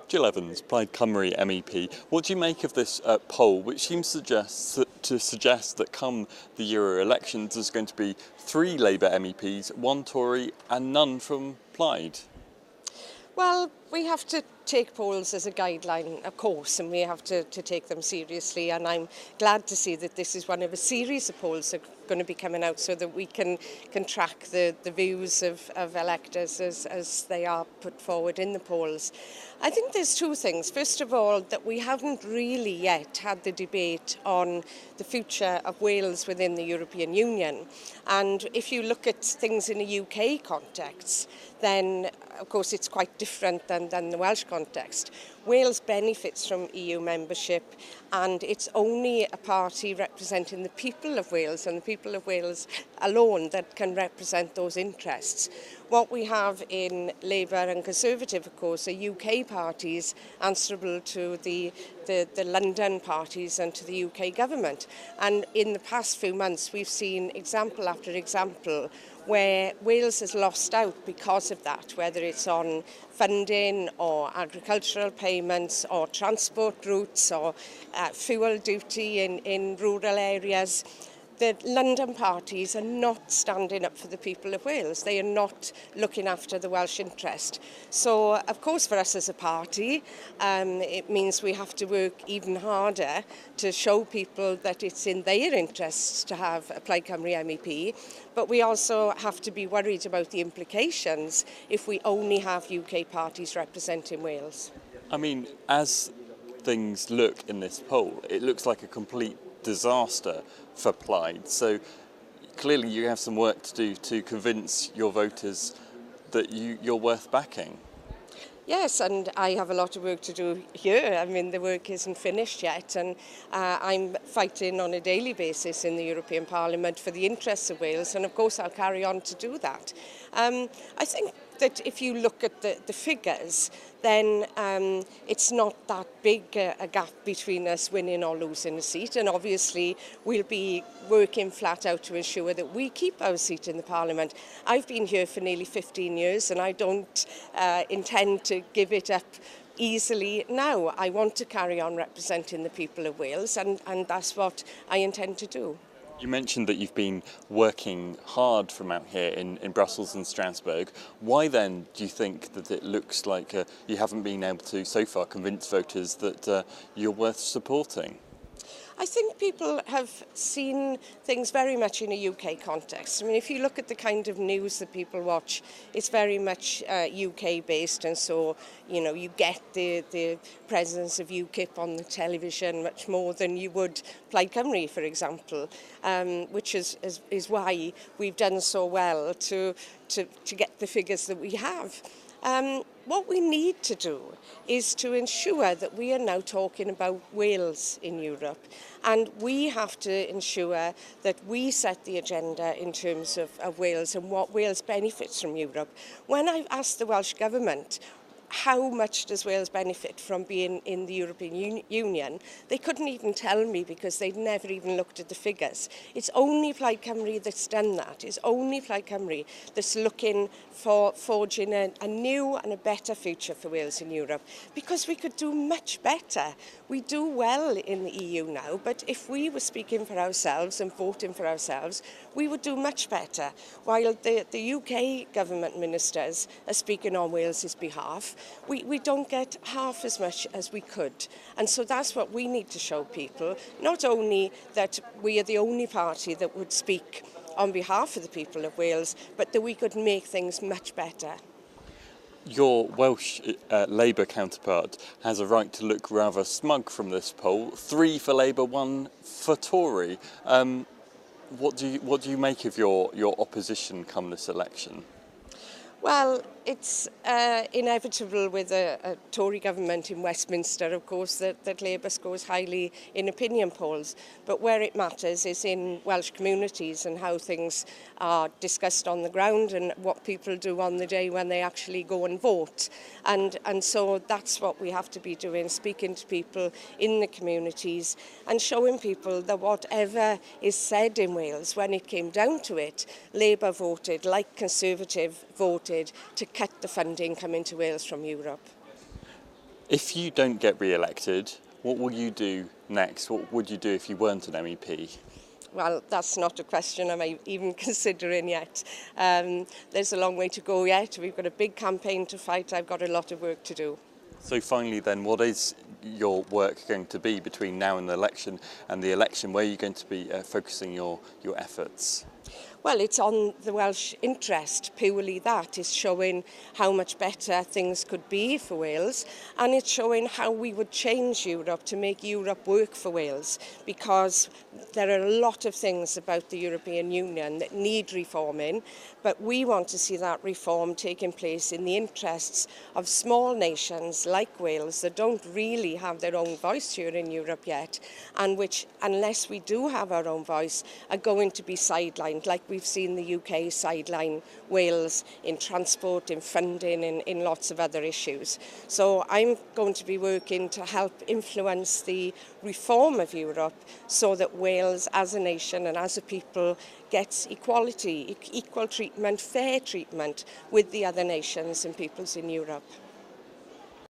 Gil Evans, Plaid MEP. What do you make of this poll, which seems to suggest that come the Euro elections, there's going to be 3 Labour MEPs, 1 Tory and none from Plaid? Well, we have to take polls as a guideline, of course, and we have to take them seriously. And I'm glad to see that this is one of a series of polls that are going to be coming out so that we can track the views of electors as they are put forward in the polls. I think there's 2 things. First of all, that we haven't really yet had the debate on the future of Wales within the European Union. And if you look at things in a UK context, then of course it's quite different than the Welsh context. Wales benefits from EU membership, and it's only a party representing the people of Wales and the people of Wales alone that can represent those interests. What we have in Labour and Conservative, of course, are UK parties answerable to the London parties and to the UK government. And in the past few months, we've seen example after example where Wales has lost out because of that, whether it's on funding or agricultural payments or transport routes or fuel duty in rural areas. The London parties are not standing up for the people of Wales. They are not looking after the Welsh interest. So, of course, for us as a party, it means we have to work even harder to show people that it's in their interests to have a Plaid Cymru MEP. But we also have to be worried about the implications if we only have UK parties representing Wales. I mean, as things look in this poll, it looks like a complete disaster for Plaid. So clearly you have some work to do to convince your voters that you're worth backing. Yes, and I have a lot of work to do here. I mean, the work isn't finished yet, and I'm fighting on a daily basis in the European Parliament for the interests of Wales, and of course I'll carry on to do that. I think that if you look at the figures, then it's not that big a gap between us winning or losing a seat, and obviously we'll be working flat out to ensure that we keep our seat in the Parliament. I've been here for nearly 15 years and I don't intend to give it up easily now. I want to carry on representing the people of Wales, and that's what I intend to do. You mentioned that you've been working hard from out here in Brussels and Strasbourg. Why then do you think that it looks like you haven't been able to so far convince voters that you're worth supporting? I think people have seen things very much in a UK context. I mean, if you look at the kind of news that people watch, it's very much UK based, and so, you know, you get the presence of UKIP on the television much more than you would Plaid Cymru, for example, which is why we've done so well to get the figures that we have. What we need to do is to ensure that we are now talking about Wales in Europe, and we have to ensure that we set the agenda in terms of Wales and what Wales benefits from Europe. When I've asked the Welsh Government how much does Wales benefit from being in the European Union, they couldn't even tell me because they'd never even looked at the figures. It's only Plaid Cymru that's done that. It's only Plaid Cymru that's looking for forging a new and a better future for Wales in Europe, because we could do much better. We do well in the EU now, but if we were speaking for ourselves and voting for ourselves, we would do much better. While the UK government ministers are speaking on Wales's behalf, we don't get half as much as we could. And so that's what we need to show people, not only that we are the only party that would speak on behalf of the people of Wales, but that we could make things much better. Your Welsh Labour counterpart has a right to look rather smug from this poll. 3 for Labour, 1 for Tory. What do you make of your opposition come this election? Well, it's inevitable with a Tory government in Westminster, of course, that Labour scores highly in opinion polls. But where it matters is in Welsh communities and how things are discussed on the ground and what people do on the day when they actually go and vote. And so that's what we have to be doing, speaking to people in the communities and showing people that whatever is said in Wales, when it came down to it, Labour voted, like Conservative voted, to cut the funding coming to Wales from Europe. If you don't get re-elected, what will you do next? What would you do if you weren't an MEP? Well, that's not a question I'm even considering yet. There's a long way to go yet. We've got a big campaign to fight. I've got a lot of work to do. So finally then, what is your work going to be between now and the election? Where are you going to be focusing your efforts? Well, it's on the Welsh interest, purely that. It's showing how much better things could be for Wales, and it's showing how we would change Europe to make Europe work for Wales, because there are a lot of things about the European Union that need reforming, but we want to see that reform taking place in the interests of small nations like Wales that don't really have their own voice here in Europe yet, and which, unless we do have our own voice, are going to be sidelined, like we've seen the UK sideline Wales in transport, in funding, in lots of other issues. So I'm going to be working to help influence the reform of Europe so that Wales as a nation and as a people gets equality, equal treatment, fair treatment with the other nations and peoples in Europe.